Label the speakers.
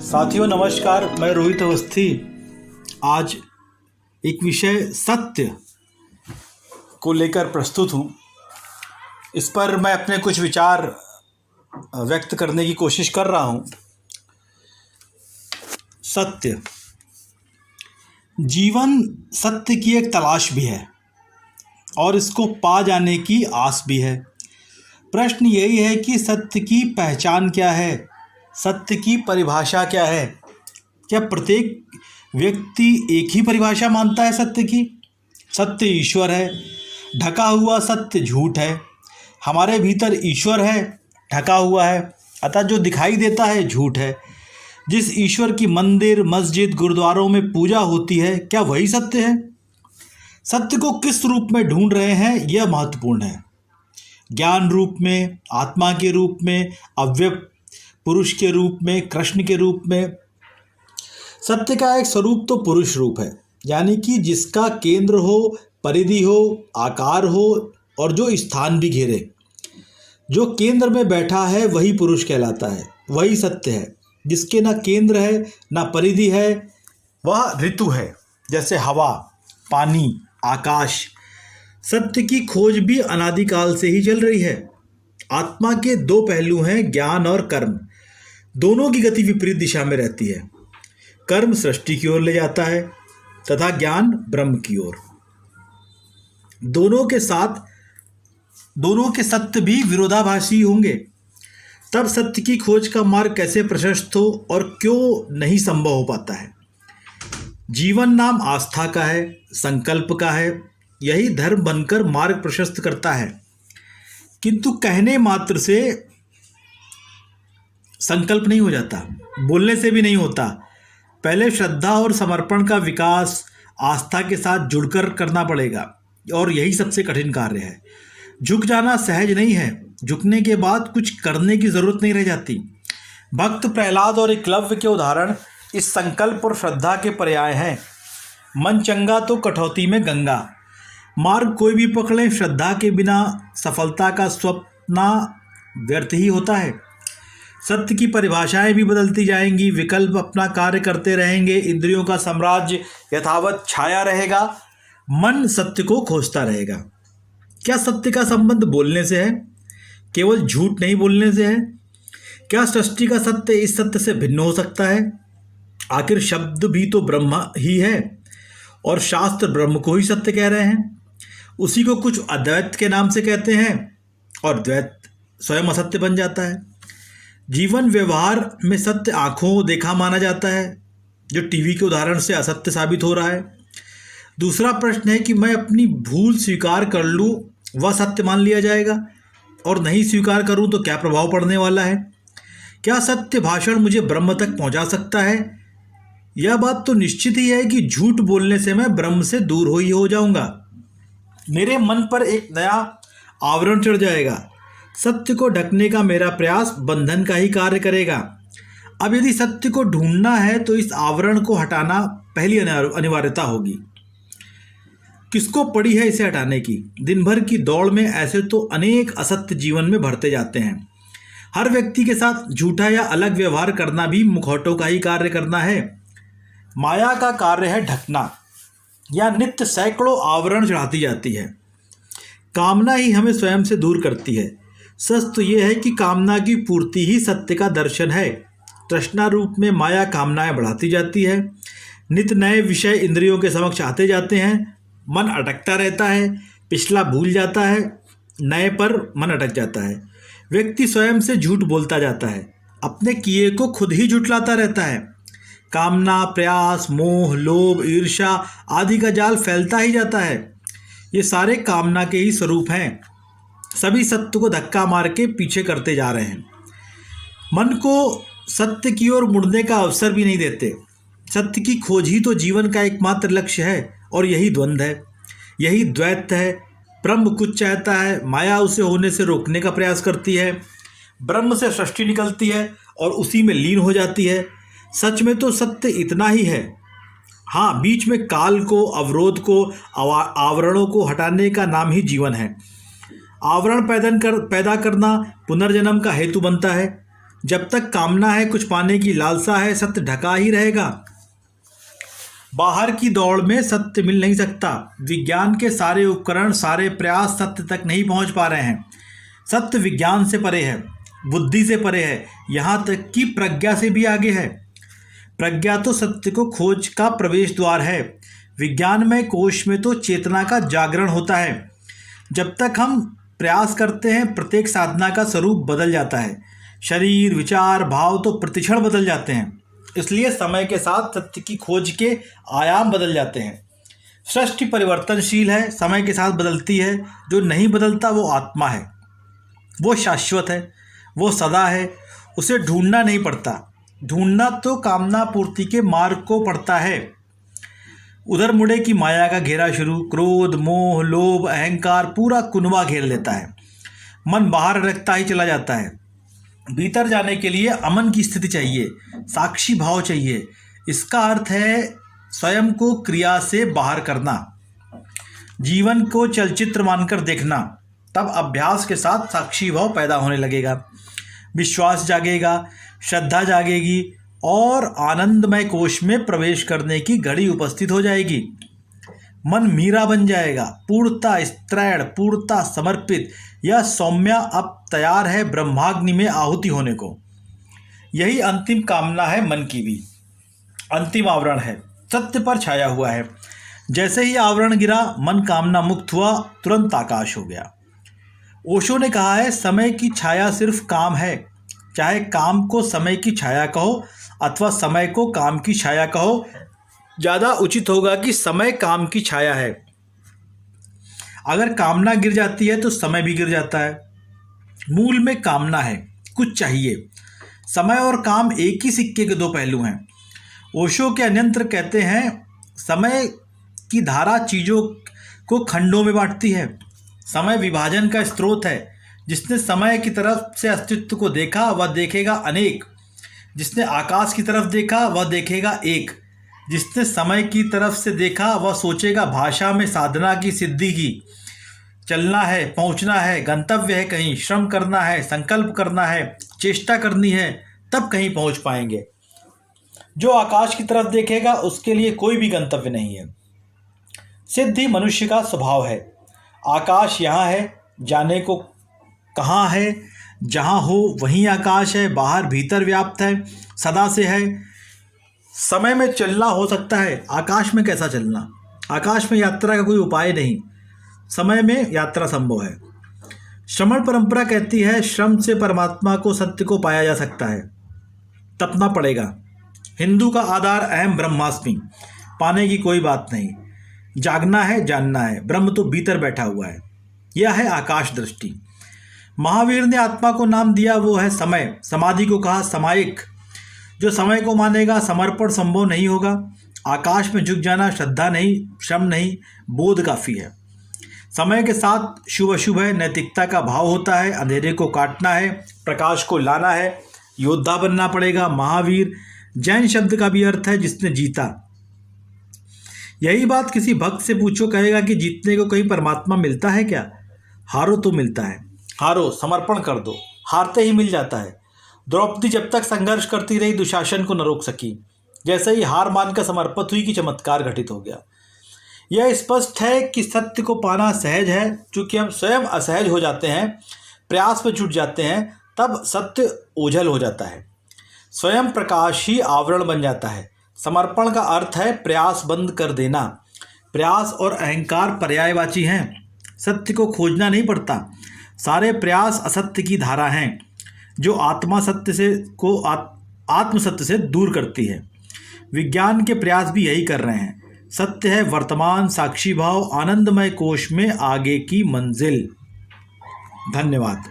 Speaker 1: साथियों नमस्कार, मैं रोहित अवस्थी आज एक विषय सत्य को लेकर प्रस्तुत हूँ। इस पर मैं अपने कुछ विचार व्यक्त करने की कोशिश कर रहा हूँ। सत्य, जीवन सत्य की एक तलाश भी है और इसको पा जाने की आस भी है। प्रश्न यही है कि सत्य की पहचान क्या है, सत्य की परिभाषा क्या है। क्या प्रत्येक व्यक्ति एक ही परिभाषा मानता है सत्य की? सत्य ईश्वर है, ढका हुआ सत्य झूठ है। हमारे भीतर ईश्वर है, ढका हुआ है, अतः जो दिखाई देता है झूठ है। जिस ईश्वर की मंदिर, मस्जिद, गुरुद्वारों में पूजा होती है, क्या वही सत्य है? सत्य को किस रूप में ढूंढ रहे हैं, यह महत्वपूर्ण है। ज्ञान रूप में, आत्मा के रूप में, अव्यक्त पुरुष के रूप में, कृष्ण के रूप में। सत्य का एक स्वरूप तो पुरुष रूप है, यानी कि जिसका केंद्र हो, परिधि हो, आकार हो और जो स्थान भी घेरे। जो केंद्र में बैठा है वही पुरुष कहलाता है, वही सत्य है। जिसके ना केंद्र है ना परिधि है, वह ऋतु है, जैसे हवा, पानी, आकाश। सत्य की खोज भी अनादिकाल से ही चल रही है। आत्मा के दो पहलू हैं, ज्ञान और कर्म। दोनों की गति विपरीत दिशा में रहती है। कर्म सृष्टि की ओर ले जाता है तथा ज्ञान ब्रह्म की ओर। दोनों के सत्य भी विरोधाभासी होंगे। तब सत्य की खोज का मार्ग कैसे प्रशस्त हो और क्यों नहीं संभव हो पाता है? जीवन नाम आस्था का है, संकल्प का है। यही धर्म बनकर मार्ग प्रशस्त करता है। किंतु कहने मात्र से संकल्प नहीं हो जाता, बोलने से भी नहीं होता। पहले श्रद्धा और समर्पण का विकास आस्था के साथ जुड़कर करना पड़ेगा और यही सबसे कठिन कार्य है। झुक जाना सहज नहीं है, झुकने के बाद कुछ करने की जरूरत नहीं रह जाती। भक्त प्रहलाद और एकलव्य के उदाहरण इस संकल्प और श्रद्धा के पर्याय हैं। मन चंगा तो कठौती में गंगा। मार्ग कोई भी पकड़े, श्रद्धा के बिना सफलता का स्वप्न व्यर्थ ही होता है। सत्य की परिभाषाएं भी बदलती जाएंगी, विकल्प अपना कार्य करते रहेंगे, इंद्रियों का साम्राज्य यथावत छाया रहेगा, मन सत्य को खोजता रहेगा। क्या सत्य का संबंध बोलने से है? केवल झूठ नहीं बोलने से है? क्या सृष्टि का सत्य इस सत्य से भिन्न हो सकता है? आखिर शब्द भी तो ब्रह्म ही है और शास्त्र ब्रह्म को ही सत्य कह रहे हैं। उसी को कुछ अद्वैत के नाम से कहते हैं और द्वैत स्वयं असत्य बन जाता है। जीवन व्यवहार में सत्य आंखों देखा माना जाता है, जो टीवी के उदाहरण से असत्य साबित हो रहा है। दूसरा प्रश्न है कि मैं अपनी भूल स्वीकार कर लूँ, वह सत्य मान लिया जाएगा, और नहीं स्वीकार करूँ तो क्या प्रभाव पड़ने वाला है? क्या सत्य भाषण मुझे ब्रह्म तक पहुँचा सकता है? यह बात तो निश्चित ही है कि झूठ बोलने से मैं ब्रह्म से दूर हो जाऊंगा। मेरे मन पर एक नया आवरण चढ़ जाएगा। सत्य को ढकने का मेरा प्रयास बंधन का ही कार्य करेगा। अब यदि सत्य को ढूंढना है तो इस आवरण को हटाना पहली अनिवार्यता होगी। किसको पड़ी है इसे हटाने की? दिन भर की दौड़ में ऐसे तो अनेक असत्य जीवन में भरते जाते हैं। हर व्यक्ति के साथ झूठा या अलग व्यवहार करना भी मुखौटों का ही कार्य करना है। माया का कार्य है ढकना, या नित्य सैकड़ों आवरण चढ़ाती जाती है। कामना ही हमें स्वयं से दूर करती है। सच तो यह है कि कामना की पूर्ति ही सत्य का दर्शन है। तृष्णा रूप में माया कामनाएं बढ़ाती जाती है। नित्य नए विषय इंद्रियों के समक्ष आते जाते हैं। मन अटकता रहता है, पिछला भूल जाता है, नए पर मन अटक जाता है। व्यक्ति स्वयं से झूठ बोलता जाता है, अपने किए को खुद ही झुठलाता रहता है। कामना, प्रयास, मोह, लोभ, ईर्ष्या आदि का जाल फैलता ही जाता है। ये सारे कामना के ही स्वरूप हैं। सभी सत्य को धक्का मार के पीछे करते जा रहे हैं। मन को सत्य की ओर मुड़ने का अवसर भी नहीं देते। सत्य की खोज ही तो जीवन का एकमात्र लक्ष्य है और यही द्वंद्व है, यही द्वैत है। ब्रह्म कुछ चाहता है, माया उसे होने से रोकने का प्रयास करती है। ब्रह्म से सृष्टि निकलती है और उसी में लीन हो जाती है। सच में तो सत्य इतना ही है। हाँ, बीच में काल को, अवरोध को, आवरणों को हटाने का नाम ही जीवन है। आवरण पैदा करना पुनर्जन्म का हेतु बनता है। जब तक कामना है, कुछ पाने की लालसा है, सत्य ढका ही रहेगा। बाहर की दौड़ में सत्य मिल नहीं सकता। विज्ञान के सारे उपकरण, सारे प्रयास सत्य तक नहीं पहुंच पा रहे हैं। सत्य विज्ञान से परे है, बुद्धि से परे है, यहाँ तक कि प्रज्ञा से भी आगे है। प्रज्ञा तो सत्य को खोज का प्रवेश द्वार है। विज्ञानमय कोश में तो चेतना का जागरण होता है। जब तक हम प्रयास करते हैं, प्रत्येक साधना का स्वरूप बदल जाता है। शरीर, विचार, भाव तो प्रतिक्षण बदल जाते हैं। इसलिए समय के साथ सत्य की खोज के आयाम बदल जाते हैं। सृष्टि परिवर्तनशील है, समय के साथ बदलती है। जो नहीं बदलता वो आत्मा है, वो शाश्वत है, वो सदा है। उसे ढूंढना नहीं पड़ता। ढूंढना तो कामना पूर्ति के मार्ग को पड़ता है। उधर मुड़े की माया का घेरा शुरू। क्रोध, मोह, लोभ, अहंकार पूरा कुनबा घेर लेता है। मन बाहर रखता ही चला जाता है। भीतर जाने के लिए अमन की स्थिति चाहिए, साक्षी भाव चाहिए। इसका अर्थ है स्वयं को क्रिया से बाहर करना, जीवन को चलचित्र मानकर देखना। तब अभ्यास के साथ साक्षी भाव पैदा होने लगेगा। विश्वास जागेगा, श्रद्धा जागेगी और आनंदमय कोश में प्रवेश करने की घड़ी उपस्थित हो जाएगी। मन मीरा बन जाएगा, पूर्णता स्त्रैण, पूर्णता समर्पित। यह सौम्या अब तैयार है ब्रह्माग्नि में आहुति होने को। यही अंतिम कामना है मन की भी। अंतिम आवरण है, सत्य पर छाया हुआ है। जैसे ही आवरण गिरा, मन कामना मुक्त हुआ, तुरंत आकाश हो गया। ओशो ने कहा है, समय की छाया सिर्फ काम है। चाहे काम को समय की छाया कहो अथवा समय को काम की छाया कहो, ज़्यादा उचित होगा कि समय काम की छाया है। अगर कामना गिर जाती है तो समय भी गिर जाता है। मूल में कामना है, कुछ चाहिए। समय और काम एक ही सिक्के के दो पहलू हैं। ओशो के अन्यंत्र कहते हैं, समय की धारा चीज़ों को खंडों में बांटती है। समय विभाजन का स्रोत है। जिसने समय की तरफ से अस्तित्व को देखा वह देखेगा अनेक। जिसने आकाश की तरफ देखा वह देखेगा एक। जिसने समय की तरफ से देखा वह सोचेगा भाषा में साधना की सिद्धि की। चलना है, पहुंचना है, गंतव्य है कहीं, श्रम करना है, संकल्प करना है, चेष्टा करनी है, तब कहीं पहुंच पाएंगे। जो आकाश की तरफ देखेगा उसके लिए कोई भी गंतव्य नहीं है। सिद्धि मनुष्य का स्वभाव है। आकाश यहाँ है, जाने को कहाँ है? जहाँ हो वहीं आकाश है, बाहर भीतर व्याप्त है, सदा से है। समय में चलना हो सकता है, आकाश में कैसा चलना? आकाश में यात्रा का कोई उपाय नहीं, समय में यात्रा संभव है। श्रमण परंपरा कहती है, श्रम से परमात्मा को, सत्य को पाया जा सकता है। तपना पड़ेगा। हिंदू का आधार अहम ब्रह्मास्मि, पाने की कोई बात नहीं। जागना है, जानना है, ब्रह्म तो भीतर बैठा हुआ है। यह है आकाश दृष्टि। महावीर ने आत्मा को नाम दिया, वो है समय। समाधि को कहा समायिक। जो समय को मानेगा, समर्पण संभव नहीं होगा। आकाश में झुक जाना श्रद्धा नहीं, श्रम नहीं, बोध काफ़ी है। समय के साथ शुभ अशुभ है, नैतिकता का भाव होता है। अंधेरे को काटना है, प्रकाश को लाना है, योद्धा बनना पड़ेगा। महावीर जैन शब्द का भी अर्थ है जिसने जीता। यही बात किसी भक्त से पूछो, कहेगा कि जीतने को कहीं परमात्मा मिलता है क्या? हारो तो मिलता है। हारो, समर्पण कर दो, हारते ही मिल जाता है। द्रौपदी जब तक संघर्ष करती रही, दुशासन को न रोक सकी। जैसे ही हार मानकर समर्पित हुई कि चमत्कार घटित हो गया। यह स्पष्ट है कि सत्य को पाना सहज है। चूँकि हम स्वयं असहज हो जाते हैं, प्रयास में जुट जाते हैं, तब सत्य ओझल हो जाता है। स्वयं प्रकाश ही आवरण बन जाता है। समर्पण का अर्थ है प्रयास बंद कर देना। प्रयास और अहंकार पर्यायवाची हैं। सत्य को खोजना नहीं पड़ता। सारे प्रयास असत्य की धारा हैं जो आत्म सत्य से दूर करती है। विज्ञान के प्रयास भी यही कर रहे हैं। सत्य है वर्तमान, साक्षी भाव, आनंदमय कोश में आगे की मंजिल। धन्यवाद।